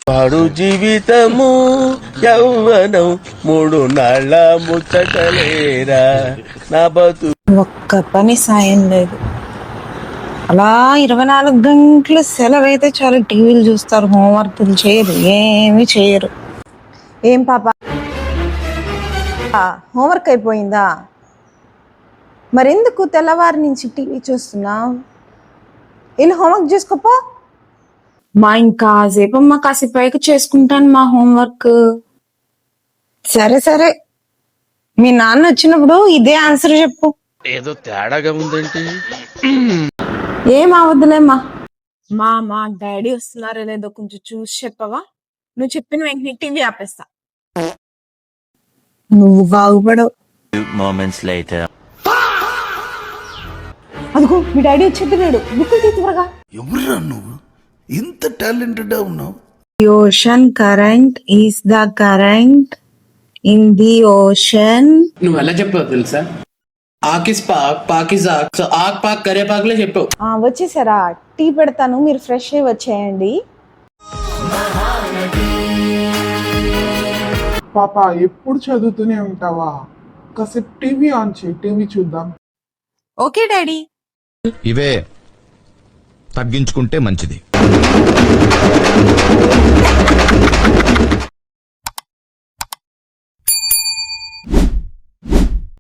పాడు జీవితము యౌవనం 3 నాళ్ళ ముచ్చటలేరా నా బతు. ఒక్క పని సాయం లేదు. అలా 24 గంటలు సెలవు అయితే చాలు టీవీలు చూస్తారు, హోంవర్క్లు చేయరు, ఏమీ చేయరు. ఏం పాప హోంవర్క్ అయిపోయిందా? మరెందుకు తెల్లవారి నుంచి టీవీ చూస్తున్నావు? వెళ్ళి హోంవర్క్ చేసుకోపో. మా ఇంకాసేపు అమ్మ కాసేపు పైకి చేసుకుంటాను మా హోంవర్క్. సరే సరే, మీ నాన్న వచ్చినప్పుడు ఇదే ఆన్సర్ చెప్పు. ఏదో తేడాగా ఉందేంటి? ఏం అవద్దులేమ్మా. మా డాడీ వస్తున్నారో లేదో కొంచెం చూసి చెప్పవా? నువ్వు చెప్పిన వెంటనే టీవీ ఆపేస్తా. నువ్వు బాగుపడవు. అదిగో మీ డాడీ వచ్చేద్దరు, బుక్కులు తీ త్వరగా. ఎవరురా నువ్వు ఇంత టాలెంటెడ్ ఉన్నావు? The ocean current is the current in the ocean. నువ్వు ఎలా చెప్పావు తెలుసా? ఆకిస్ పాక్ పాకిస్ ఆక్, సో ఆక్ పాక్ కరే పాక్లే చెప్పావు. వచ్చేసారా? టీ పెడతాను, మీరు ఫ్రెష్ అయ్యి వచ్చేయండి. పాప ఎప్పుడు చదువుతూనే ఉంటావా? కాసేపు టీవీ ఆన్ చేయి, టీవీ చూద్దాం. Okay daddy. ఇవే తగ్గించుకుంటే మంచిది.